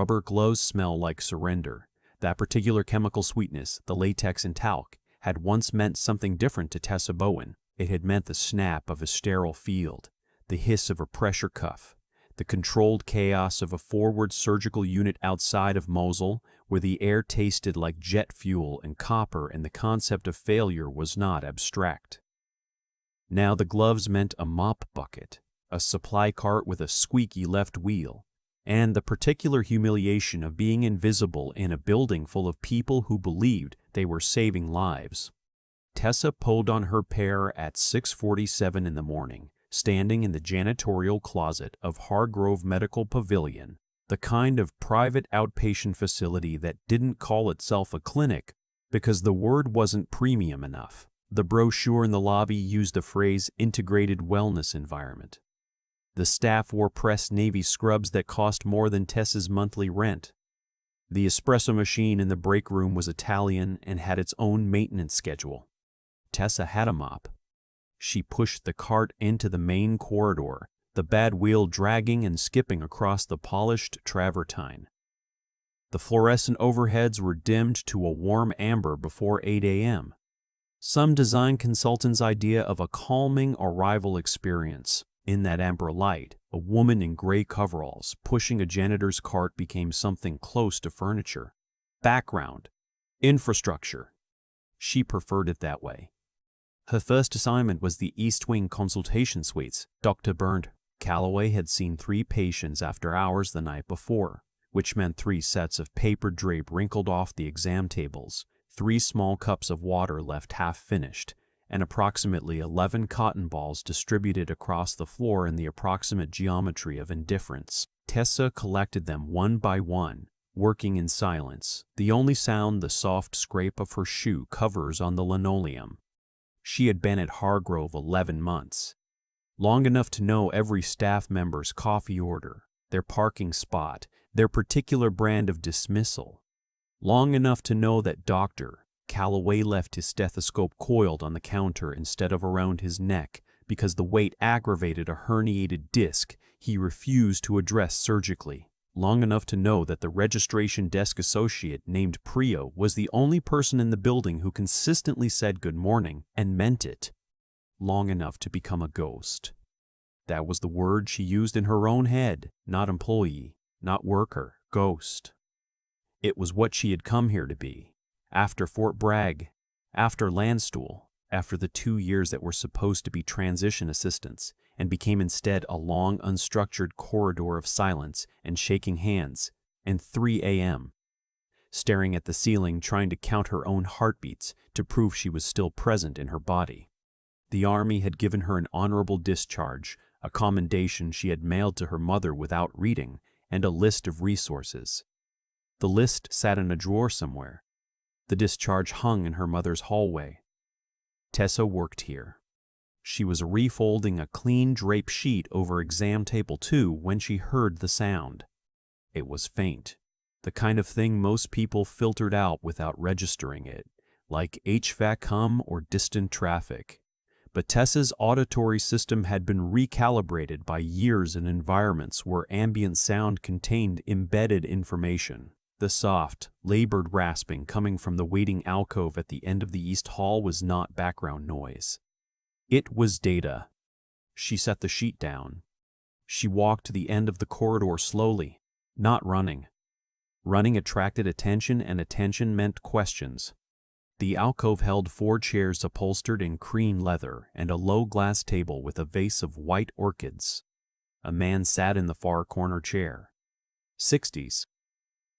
Rubber gloves smell like surrender. That particular chemical sweetness, the latex and talc, had once meant something different to Tessa Bowen. It had meant the snap of a sterile field, the hiss of a pressure cuff, the controlled chaos of a forward surgical unit outside of Mosul, where the air tasted like jet fuel and copper and the concept of failure was not abstract. Now the gloves meant a mop bucket, a supply cart with a squeaky left wheel, and the particular humiliation of being invisible in a building full of people who believed they were saving lives. Tessa pulled on her pair at 6:47 in the morning, standing in the janitorial closet of Hargrove Medical Pavilion, the kind of private outpatient facility that didn't call itself a clinic because the word wasn't premium enough. The brochure in the lobby used the phrase integrated wellness environment. The staff wore pressed navy scrubs that cost more than Tessa's monthly rent. The espresso machine in the break room was Italian and had its own maintenance schedule. Tessa had a mop. She pushed the cart into the main corridor, the bad wheel dragging and skipping across the polished travertine. The fluorescent overheads were dimmed to a warm amber before 8 a.m. Some design consultant's idea of a calming arrival experience. In that amber light, a woman in gray coveralls pushing a janitor's cart became something close to furniture. Background. Infrastructure. She preferred it that way. Her first assignment was the East Wing consultation suites. Dr. Bernd Calloway had seen 3 patients after hours the night before, which meant 3 sets of paper drape wrinkled off the exam tables, 3 small cups of water left half-finished, and approximately 11 cotton balls distributed across the floor in the approximate geometry of indifference. Tessa collected them one by one, working in silence, the only sound the soft scrape of her shoe covers on the linoleum. She had been at Hargrove 11 months, long enough to know every staff member's coffee order, their parking spot, their particular brand of dismissal, long enough to know that Dr. Calloway left his stethoscope coiled on the counter instead of around his neck because the weight aggravated a herniated disc he refused to address surgically. Long enough to know that the registration desk associate named Prio was the only person in the building who consistently said good morning and meant it. Long enough to become a ghost. That was the word she used in her own head, not employee, not worker, ghost. It was what she had come here to be. After Fort Bragg, after Landstuhl, after the 2 years that were supposed to be transition assistants, and became instead a long, unstructured corridor of silence and shaking hands, and 3 a.m., staring at the ceiling trying to count her own heartbeats to prove she was still present in her body. The Army had given her an honorable discharge, a commendation she had mailed to her mother without reading, and a list of resources. The list sat in a drawer somewhere. The discharge hung in her mother's hallway. Tessa worked here. She was refolding a clean drape sheet over exam table 2 when she heard the sound. It was faint, the kind of thing most people filtered out without registering it, like HVAC hum or distant traffic. But Tessa's auditory system had been recalibrated by years in environments where ambient sound contained embedded information. The soft, labored rasping coming from the waiting alcove at the end of the East Hall was not background noise. It was data. She set the sheet down. She walked to the end of the corridor slowly, not running. Running attracted attention, and attention meant questions. The alcove held 4 chairs upholstered in cream leather and a low glass table with a vase of white orchids. A man sat in the far corner chair. 60s.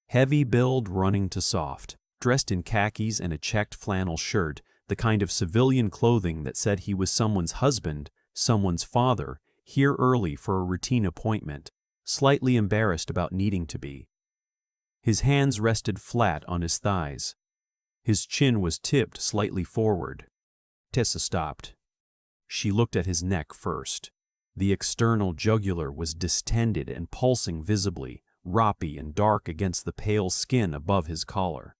Heavy build running to soft, dressed in khakis and a checked flannel shirt, the kind of civilian clothing that said he was someone's husband, someone's father, here early for a routine appointment, slightly embarrassed about needing to be. His hands rested flat on his thighs. His chin was tipped slightly forward. Tessa stopped. She looked at his neck first. The external jugular was distended and pulsing visibly, roppy and dark against the pale skin above his collar.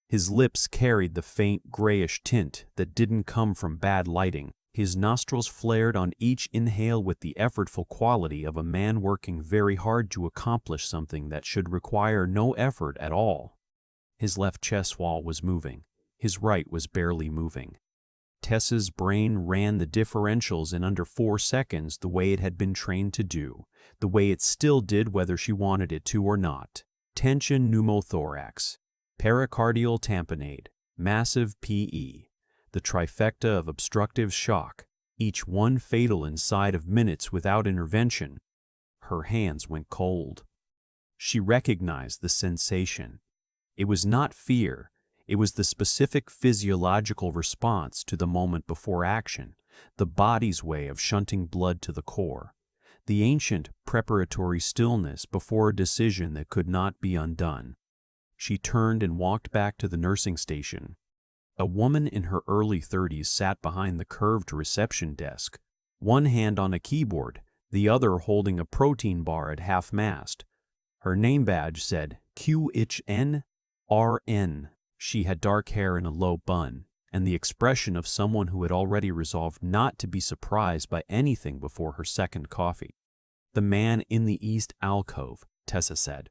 His lips carried the faint grayish tint that didn't come from bad lighting, His nostrils flared on each inhale with the effortful quality of a man working very hard to accomplish something that should require no effort at all. His left chest wall was moving. His right was barely moving. Tessa's brain ran the differentials in under 4 seconds the way it had been trained to do, the way it still did whether she wanted it to or not. Tension pneumothorax, pericardial tamponade, massive PE, the trifecta of obstructive shock, each one fatal inside of minutes without intervention. Her hands went cold. She recognized the sensation. It was not fear. It was the specific physiological response to the moment before action, the body's way of shunting blood to the core, the ancient preparatory stillness before a decision that could not be undone. She turned and walked back to the nursing station. A woman in her early 30s sat behind the curved reception desk, one hand on a keyboard, the other holding a protein bar at half-mast. Her name badge said QHN RN. She had dark hair in a low bun, and the expression of someone who had already resolved not to be surprised by anything before her second coffee. "The man in the east alcove," Tessa said.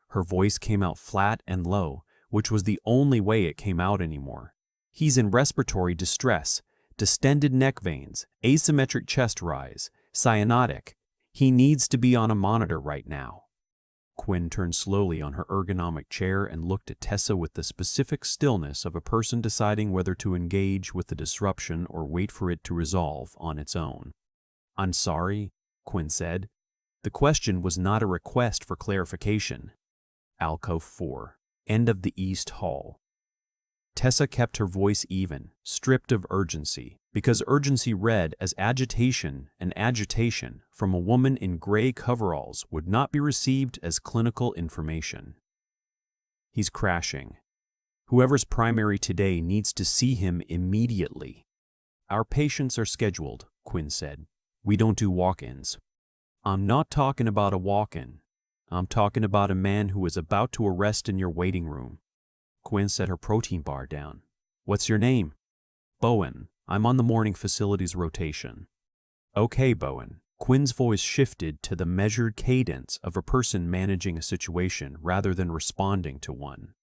Her voice came out flat and low, which was the only way it came out anymore. "He's in respiratory distress, distended neck veins, asymmetric chest rise, cyanotic. He needs to be on a monitor right now." Quinn turned slowly on her ergonomic chair and looked at Tessa with the specific stillness of a person deciding whether to engage with the disruption or wait for it to resolve on its own. "I'm sorry," Quinn said. The question was not a request for clarification. Alcove 4, end of the East Hall. Tessa kept her voice even, stripped of urgency, because urgency read as agitation, and agitation from a woman in gray coveralls would not be received as clinical information. "He's crashing. Whoever's primary today needs to see him immediately." "Our patients are scheduled," Quinn said. "We don't do walk-ins." "I'm not talking about a walk-in. I'm talking about a man who is about to arrest in your waiting room." Quinn set her protein bar down. "What's your name?" "Bowen. I'm on the morning facilities rotation." "Okay, Bowen." Quinn's voice shifted to the measured cadence of a person managing a situation rather than responding to one.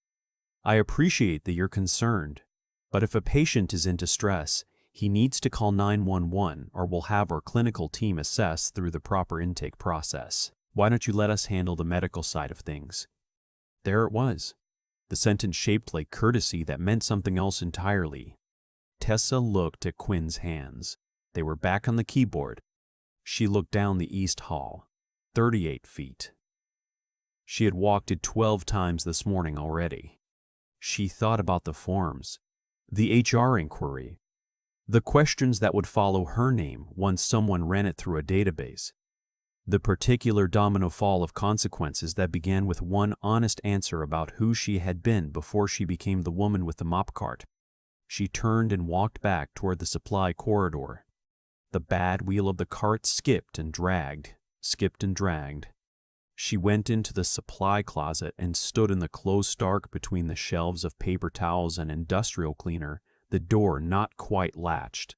"I appreciate that you're concerned, but if a patient is in distress, he needs to call 911 or we'll have our clinical team assess through the proper intake process. Why don't you let us handle the medical side of things?" There it was. The sentence shaped like courtesy that meant something else entirely. Tessa looked at Quinn's hands. They were back on the keyboard. She looked down the East Hall. 38 feet. She had walked it 12 times this morning already. She thought about the forms, the HR inquiry, the questions that would follow her name once someone ran it through a database, the particular domino fall of consequences that began with one honest answer about who she had been before she became the woman with the mop cart. She turned and walked back toward the supply corridor. The bad wheel of the cart skipped and dragged, skipped and dragged. She went into the supply closet and stood in the close dark between the shelves of paper towels and industrial cleaner, the door not quite latched.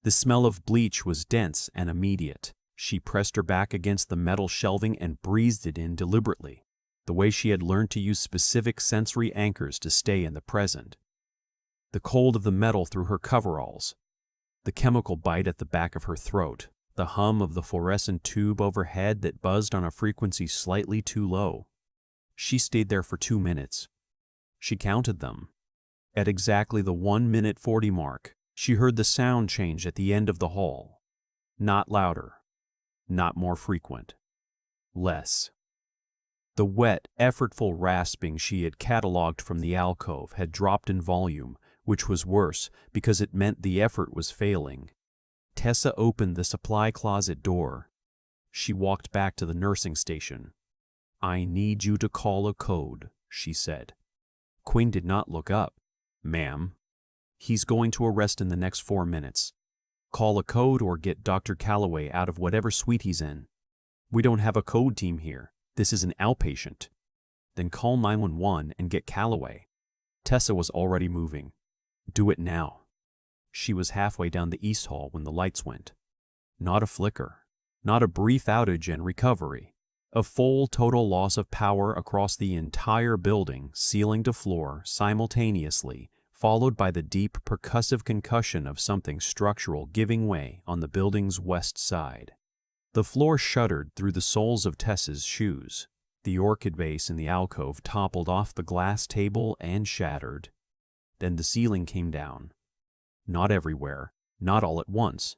The smell of bleach was dense and immediate. She pressed her back against the metal shelving and breathed it in deliberately, the way she had learned to use specific sensory anchors to stay in the present. The cold of the metal through her coveralls, the chemical bite at the back of her throat, the hum of the fluorescent tube overhead that buzzed on a frequency slightly too low. She stayed there for 2 minutes. She counted them. At exactly the 1 minute 40 mark, she heard the sound change at the end of the hall. Not louder. Not more frequent. Less. The wet, effortful rasping she had cataloged from the alcove had dropped in volume, which was worse because it meant the effort was failing. Tessa opened the supply closet door. She walked back to the nursing station. "I need you to call a code," she said. Quinn did not look up. "Ma'am." "He's going to arrest in the next 4 minutes. Call a code or get Dr. Calloway out of whatever suite he's in." "We don't have a code team here. This is an outpatient." "Then call 911 and get Calloway." Tessa was already moving. "Do it now." She was halfway down the east hall when the lights went. Not a flicker. Not a brief outage and recovery. A full total loss of power across the entire building, ceiling to floor, simultaneously, followed by the deep percussive concussion of something structural giving way on the building's west side. The floor shuddered through the soles of Tessa's shoes. The orchid vase in the alcove toppled off the glass table and shattered. Then the ceiling came down. Not everywhere, not all at once.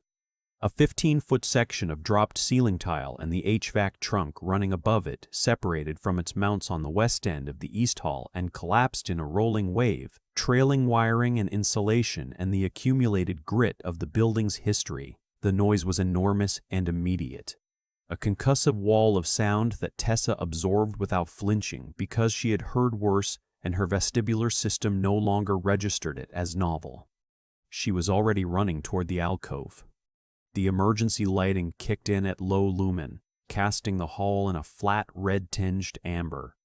A 15-foot section of dropped ceiling tile and the HVAC trunk running above it separated from its mounts on the west end of the east hall and collapsed in a rolling wave, trailing wiring and insulation and the accumulated grit of the building's history. The noise was enormous and immediate. A concussive wall of sound that Tessa absorbed without flinching because she had heard worse and her vestibular system no longer registered it as novel. She was already running toward the alcove. The emergency lighting kicked in at low lumen, casting the hall in a flat red-tinged amber.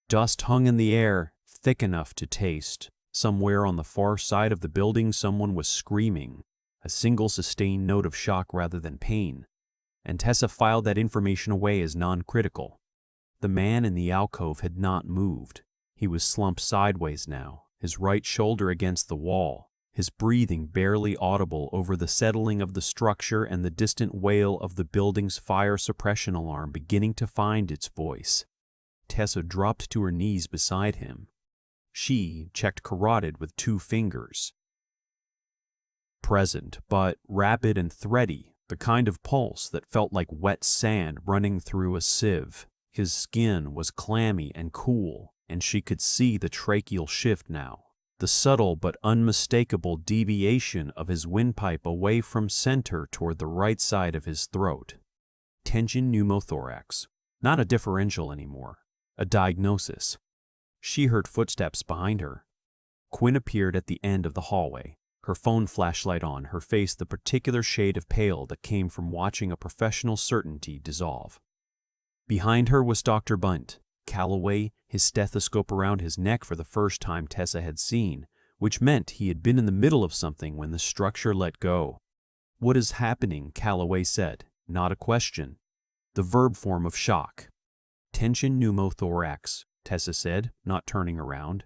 Dust hung in the air, thick enough to taste. Somewhere on the far side of the building someone was screaming, a single sustained note of shock rather than pain, and Tessa filed that information away as non-critical. The man in the alcove had not moved. He was slumped sideways now, his right shoulder against the wall, his breathing barely audible over the settling of the structure and the distant wail of the building's fire suppression alarm beginning to find its voice. Tessa dropped to her knees beside him. She checked carotid with 2 fingers. Present, but rapid and thready, the kind of pulse that felt like wet sand running through a sieve. His skin was clammy and cool, and she could see the tracheal shift now. The subtle but unmistakable deviation of his windpipe away from center toward the right side of his throat. Tension pneumothorax. Not a differential anymore. A diagnosis. She heard footsteps behind her. Quinn appeared at the end of the hallway, her phone flashlight on, her face the particular shade of pale that came from watching a professional certainty dissolve. Behind her was Dr. Bunt. Calloway, his stethoscope around his neck for the first time Tessa had seen, which meant he had been in the middle of something when the structure let go. "What is happening?" Calloway said, not a question. The verb form of shock. "Tension pneumothorax," Tessa said, not turning around.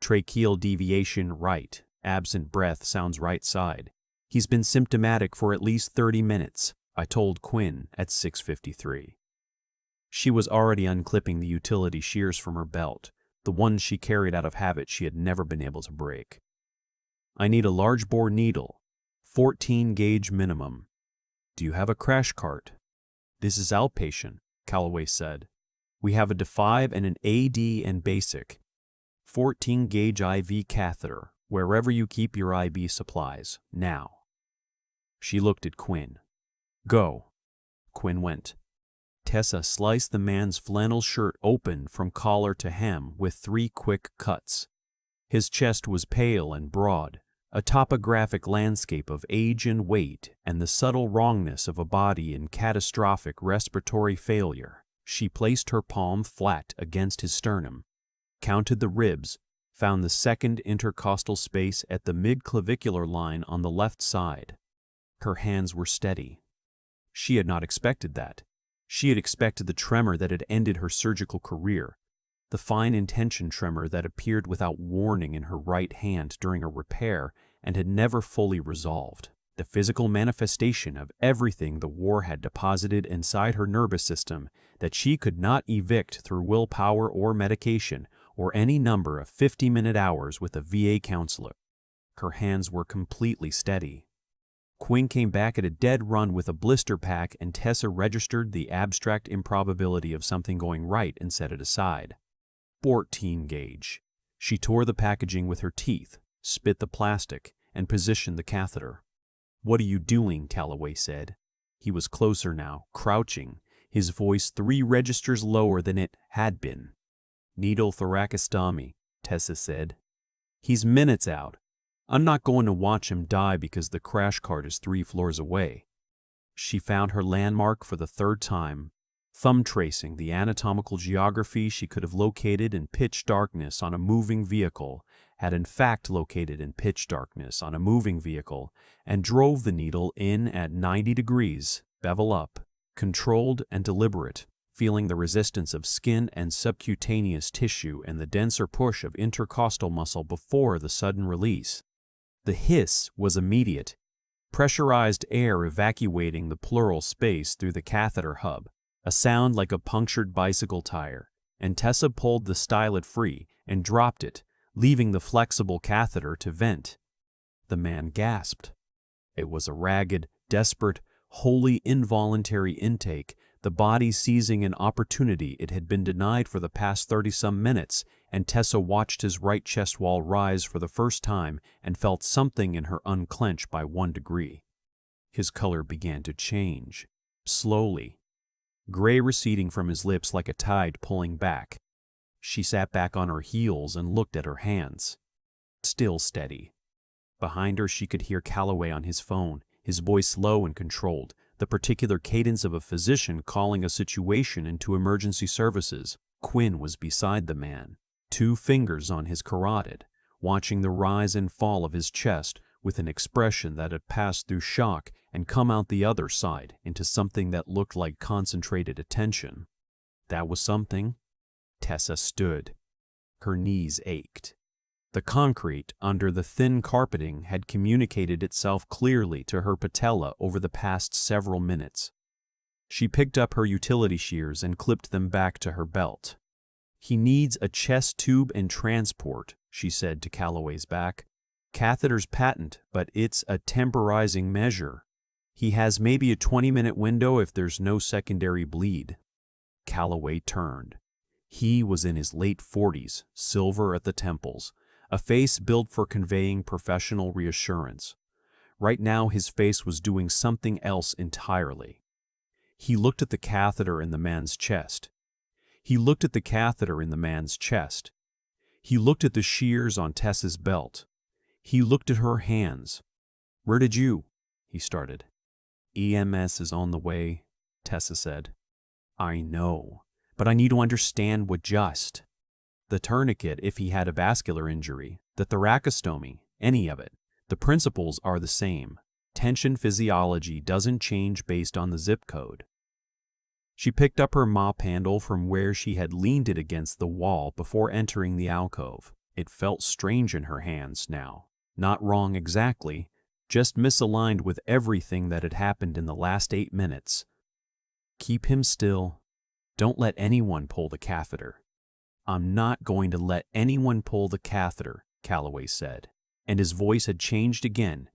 "Tracheal deviation right. Absent breath sounds right side. He's been symptomatic for at least 30 minutes, I told Quinn at 6:53. She was already unclipping the utility shears from her belt, the ones she carried out of habit she had never been able to break. "I need a large bore needle, 14 gauge minimum. Do you have a crash cart?" "This is outpatient," Calloway said. "We have a D5 and an AD and basic. 14 gauge IV catheter, wherever you keep your IB supplies, now." She looked at Quinn. "Go." Quinn went. Tessa sliced the man's flannel shirt open from collar to hem with 3 quick cuts. His chest was pale and broad, a topographic landscape of age and weight and the subtle wrongness of a body in catastrophic respiratory failure. She placed her palm flat against his sternum, counted the ribs, found the second intercostal space at the mid-clavicular line on the left side. Her hands were steady. She had not expected that. She had expected the tremor that had ended her surgical career, the fine intention tremor that appeared without warning in her right hand during a repair and had never fully resolved, the physical manifestation of everything the war had deposited inside her nervous system that she could not evict through willpower or medication or any number of 50-minute hours with a VA counselor. Her hands were completely steady. Quinn came back at a dead run with a blister pack, and Tessa registered the abstract improbability of something going right and set it aside. 14 gauge. She tore the packaging with her teeth, spit the plastic, and positioned the catheter. "What are you doing?" Calloway said. He was closer now, crouching, his voice 3 registers lower than it had been. "Needle thoracostomy," Tessa said. "He's minutes out. I'm not going to watch him die because the crash cart is 3 floors away." She found her landmark for the 3rd time, thumb tracing the anatomical geography she could have located in pitch darkness on a moving vehicle had in fact located in pitch darkness on a moving vehicle and drove the needle in at 90 degrees, bevel up, controlled and deliberate, feeling the resistance of skin and subcutaneous tissue and the denser push of intercostal muscle before the sudden release. The hiss was immediate, pressurized air evacuating the pleural space through the catheter hub, a sound like a punctured bicycle tire, and Tessa pulled the stylet free and dropped it, leaving the flexible catheter to vent. The man gasped. It was a ragged, desperate, wholly involuntary intake, the body seizing an opportunity it had been denied for the past 30-some minutes, and Tessa watched his right chest wall rise for the first time and felt something in her unclench by 1 degree. His color began to change, slowly, gray receding from his lips like a tide pulling back. She sat back on her heels and looked at her hands. Still steady. Behind her she could hear Calloway on his phone, his voice low and controlled, the particular cadence of a physician calling a situation into emergency services. Quinn was beside the man, 2 fingers on his carotid, watching the rise and fall of his chest with an expression that had passed through shock and come out the other side into something that looked like concentrated attention. That was something. Tessa stood. Her knees ached. The concrete under the thin carpeting had communicated itself clearly to her patella over the past several minutes. She picked up her utility shears and clipped them back to her belt. "He needs a chest tube and transport," she said to Calloway's back. "Catheter's patent, but it's a temporizing measure. He has maybe a 20-minute window if there's no secondary bleed." Calloway turned. He was in his late 40s, silver at the temples, a face built for conveying professional reassurance. Right now his face was doing something else entirely. He looked at the catheter in the man's chest. He looked at the catheter in the man's chest. He looked at the shears on Tessa's belt. He looked at her hands. "Where did you?" he started. "EMS is on the way," Tessa said. "I know, but I need to understand what just." The tourniquet if he had a vascular injury, the thoracostomy, any of it. The principles are the same. Tension physiology doesn't change based on the zip code. She picked up her mop handle from where she had leaned it against the wall before entering the alcove. It felt strange in her hands now. Not wrong exactly, just misaligned with everything that had happened in the last 8 minutes. "Keep him still. Don't let anyone pull the catheter." "I'm not going to let anyone pull the catheter," Calloway said, and his voice had changed again,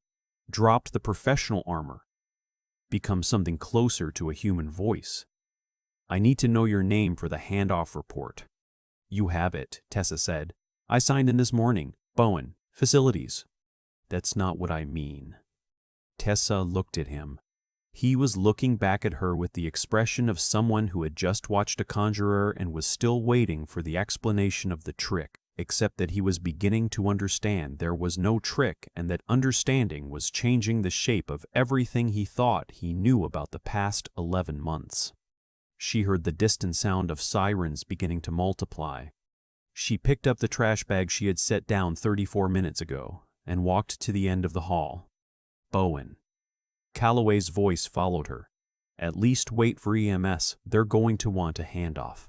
dropped the professional armor, become something closer to a human voice. "I need to know your name for the handoff report." "You have it," Tessa said. "I signed in this morning. Bowen, facilities." "That's not what I mean." Tessa looked at him. He was looking back at her with the expression of someone who had just watched a conjurer and was still waiting for the explanation of the trick, except that he was beginning to understand there was no trick and that understanding was changing the shape of everything he thought he knew about the past 11 months. She heard the distant sound of sirens beginning to multiply. She picked up the trash bag she had set down 34 minutes ago and walked to the end of the hall. "Bowen." Calloway's voice followed her. "At least wait for EMS. They're going to want a handoff."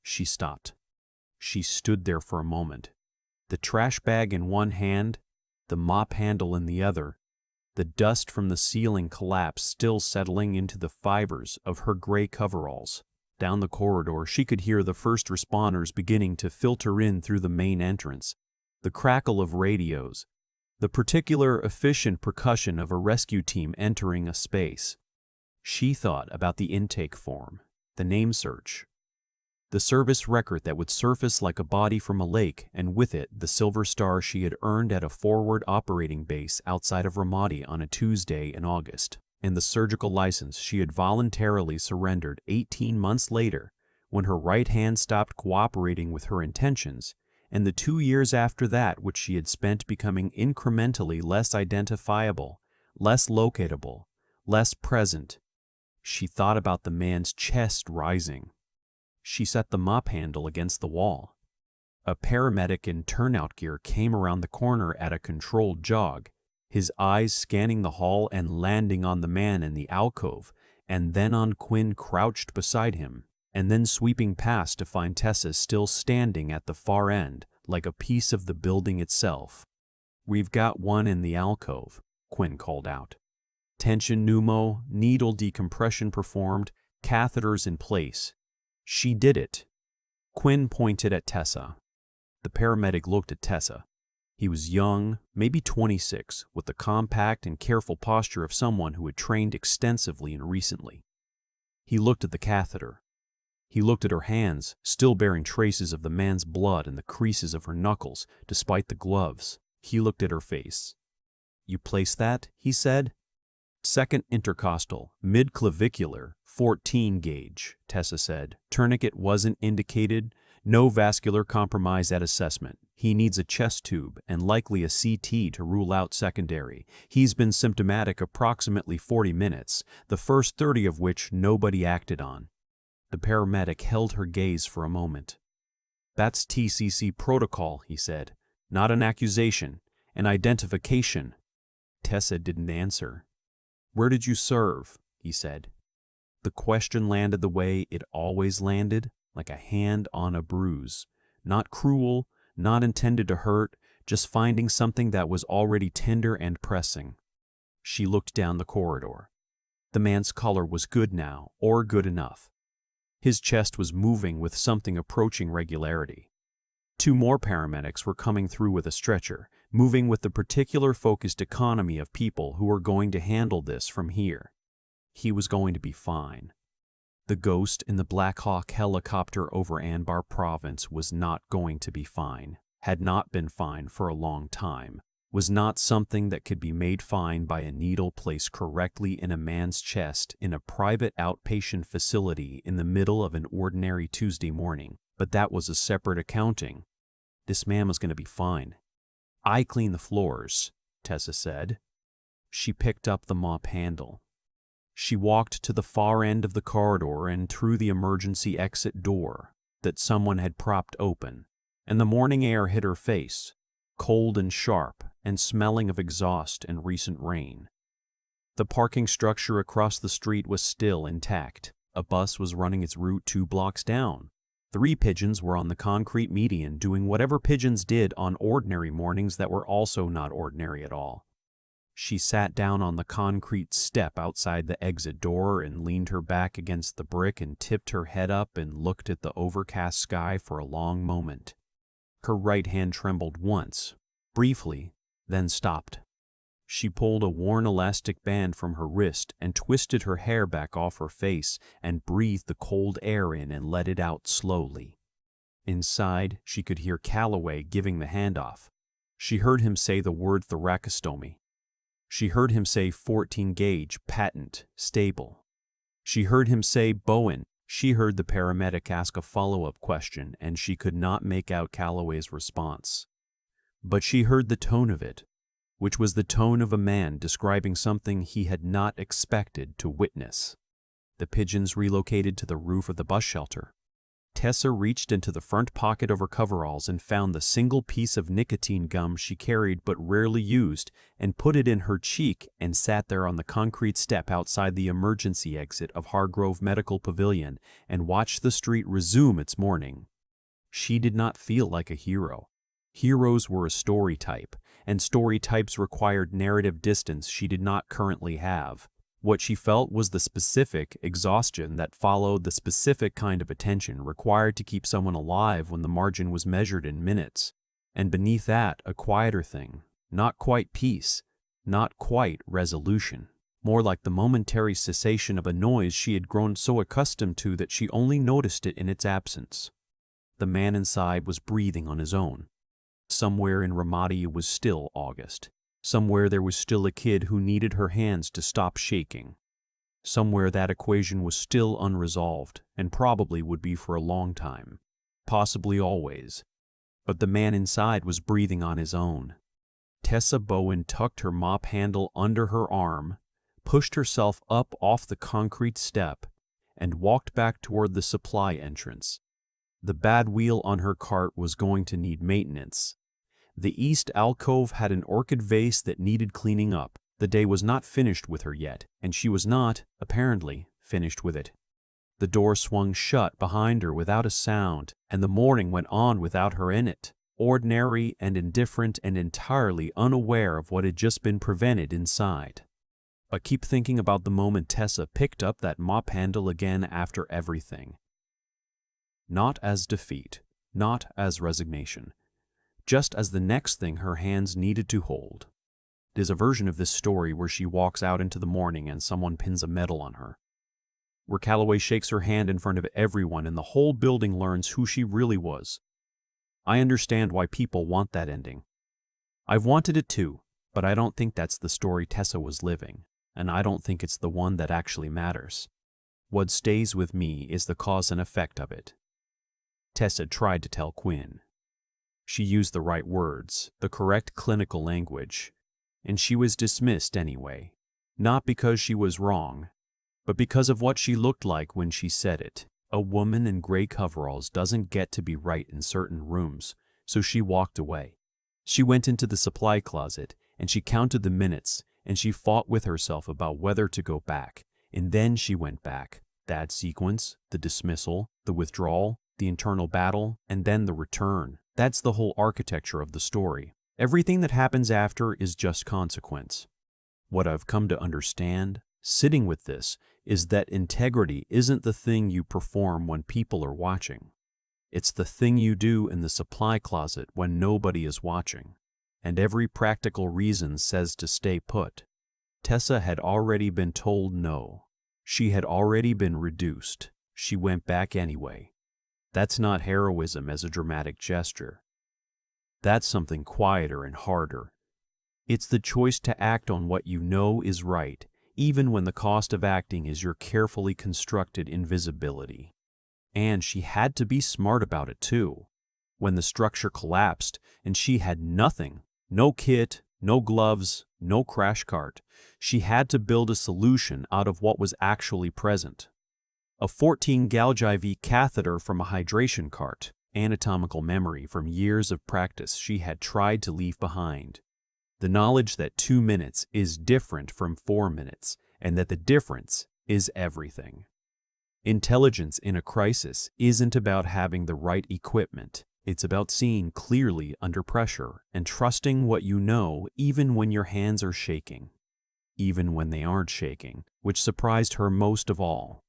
She stopped. She stood there for a moment, the trash bag in one hand, the mop handle in the other, the dust from the ceiling collapse still settling into the fibers of her gray coveralls. Down the corridor she could hear the first responders beginning to filter in through the main entrance, the crackle of radios, the particular efficient percussion of a rescue team entering a space. She thought about the intake form, the name search, the service record that would surface like a body from a lake, and with it the silver star she had earned at a forward operating base outside of Ramadi on a Tuesday in August, and the surgical license she had voluntarily surrendered 18 months later when her right hand stopped cooperating with her intentions, and the 2 years after that which she had spent becoming incrementally less identifiable, less locatable, less present. She thought about the man's chest rising. She set the mop handle against the wall. A paramedic in turnout gear came around the corner at a controlled jog, his eyes scanning the hall and landing on the man in the alcove, and then on Quinn crouched beside him, and then sweeping past to find Tessa still standing at the far end, like a piece of the building itself. "We've got one in the alcove," Quinn called out. "Tension pneumo, needle decompression performed, catheters in place. She did it." Quinn pointed at Tessa. The paramedic looked at Tessa. He was young, maybe 26, with the compact and careful posture of someone who had trained extensively and recently. He looked at the catheter. He looked at her hands, still bearing traces of the man's blood in the creases of her knuckles, despite the gloves. He looked at her face. "You place that?" he said. "Second intercostal, mid-clavicular, 14 gauge, Tessa said. "Tourniquet wasn't indicated. No vascular compromise at assessment. He needs a chest tube and likely a CT to rule out secondary. He's been symptomatic approximately 40 minutes, the first 30 of which nobody acted on." The paramedic held her gaze for a moment. "That's TCC protocol," he said. "Not an accusation, an identification." Tessa didn't answer. "Where did you serve?" he said. The question landed the way it always landed, like a hand on a bruise. Not cruel, not intended to hurt, just finding something that was already tender and pressing. She looked down the corridor. The man's color was good now, or good enough. His chest was moving with something approaching regularity. Two more paramedics were coming through with a stretcher, moving with the particular focused economy of people who were going to handle this from here. He was going to be fine. The ghost in the Black Hawk helicopter over Anbar province was not going to be fine, had not been fine for a long time, was not something that could be made fine by a needle placed correctly in a man's chest in a private outpatient facility in the middle of an ordinary Tuesday morning. But that was a separate accounting. This man was going to be fine. "I clean the floors," Tessa said. She picked up the mop handle. She walked to the far end of the corridor and through the emergency exit door that someone had propped open, and the morning air hit her face, cold and sharp and smelling of exhaust and recent rain. The parking structure across the street was still intact. A bus was running its route 2 blocks down. 3 pigeons were on the concrete median doing whatever pigeons did on ordinary mornings that were also not ordinary at all. She sat down on the concrete step outside the exit door and leaned her back against the brick and tipped her head up and looked at the overcast sky for a long moment. Her right hand trembled once, briefly, then stopped. She pulled a worn elastic band from her wrist and twisted her hair back off her face and breathed the cold air in and let it out slowly. Inside, she could hear Calloway giving the handoff. She heard him say the word thoracostomy. She heard him say 14 gauge, patent, stable. She heard him say Bowen. She heard the paramedic ask a follow-up question, and she could not make out Calloway's response. But she heard the tone of it, which was the tone of a man describing something he had not expected to witness. The pigeons relocated to the roof of the bus shelter. Tessa reached into the front pocket of her coveralls and found the single piece of nicotine gum she carried but rarely used and put it in her cheek and sat there on the concrete step outside the emergency exit of Hargrove Medical Pavilion and watched the street resume its morning. She did not feel like a hero. Heroes were a story type, and story types required narrative distance she did not currently have. What she felt was the specific exhaustion that followed the specific kind of attention required to keep someone alive when the margin was measured in minutes. And beneath that, a quieter thing, not quite peace, not quite resolution, more like the momentary cessation of a noise she had grown so accustomed to that she only noticed it in its absence. The man inside was breathing on his own. Somewhere in Ramadi it was still August. Somewhere there was still a kid who needed her hands to stop shaking. Somewhere that equation was still unresolved, and probably would be for a long time, possibly always. But the man inside was breathing on his own. Tessa Bowen tucked her mop handle under her arm, pushed herself up off the concrete step, and walked back toward the supply entrance. The bad wheel on her cart was going to need maintenance. The east alcove had an orchid vase that needed cleaning up. The day was not finished with her yet, and she was not, apparently, finished with it. The door swung shut behind her without a sound, and the morning went on without her in it, ordinary and indifferent and entirely unaware of what had just been prevented inside. But keep thinking about the moment Tessa picked up that mop handle again after everything. Not as defeat, not as resignation, just as the next thing her hands needed to hold. There's a version of this story where she walks out into the morning and someone pins a medal on her, where Calloway shakes her hand in front of everyone and the whole building learns who she really was. I understand why people want that ending. I've wanted it too, but I don't think that's the story Tessa was living, and I don't think it's the one that actually matters. What stays with me is the cause and effect of it. Tessa tried to tell Quinn. She used the right words, the correct clinical language, and she was dismissed anyway, not because she was wrong, but because of what she looked like when she said it. A woman in gray coveralls doesn't get to be right in certain rooms, so she walked away. She went into the supply closet, and she counted the minutes, and she fought with herself about whether to go back, and then she went back. That sequence, the dismissal, the withdrawal, the internal battle, and then the return. That's the whole architecture of the story. Everything that happens after is just consequence. What I've come to understand, sitting with this, is that integrity isn't the thing you perform when people are watching. It's the thing you do in the supply closet when nobody is watching, and every practical reason says to stay put. Tessa had already been told no. She had already been reduced. She went back anyway. That's not heroism as a dramatic gesture. That's something quieter and harder. It's the choice to act on what you know is right, even when the cost of acting is your carefully constructed invisibility. And she had to be smart about it too. When the structure collapsed and she had nothing, no kit, no gloves, no crash cart, she had to build a solution out of what was actually present. A 14-gauge IV catheter from a hydration cart, anatomical memory from years of practice she had tried to leave behind. The knowledge that 2 minutes is different from 4 minutes, and that the difference is everything. Intelligence in a crisis isn't about having the right equipment. It's about seeing clearly under pressure and trusting what you know even when your hands are shaking. Even when they aren't shaking, which surprised her most of all.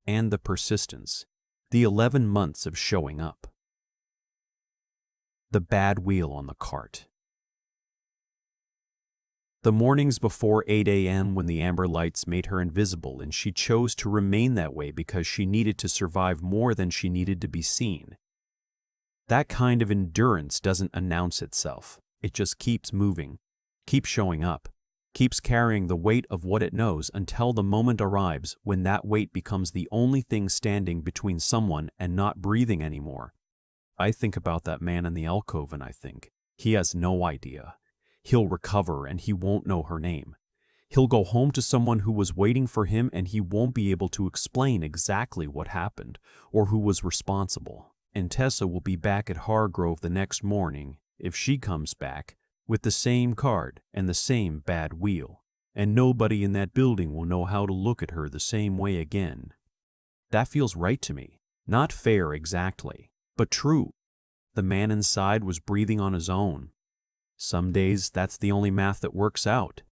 And the persistence. The 11 months of showing up. The bad wheel on the cart. The mornings before 8 a.m. when the amber lights made her invisible and she chose to remain that way because she needed to survive more than she needed to be seen. That kind of endurance doesn't announce itself. It just keeps moving, keeps showing up, keeps carrying the weight of what it knows until the moment arrives when that weight becomes the only thing standing between someone and not breathing anymore. I think about that man in the alcove and I think, he has no idea. He'll recover and he won't know her name. He'll go home to someone who was waiting for him and he won't be able to explain exactly what happened or who was responsible. And Tessa will be back at Hargrove the next morning, if she comes back, with the same card and the same bad wheel. And nobody in that building will know how to look at her the same way again. That feels right to me. Not fair exactly, but true. The man inside was breathing on his own. Some days that's the only math that works out.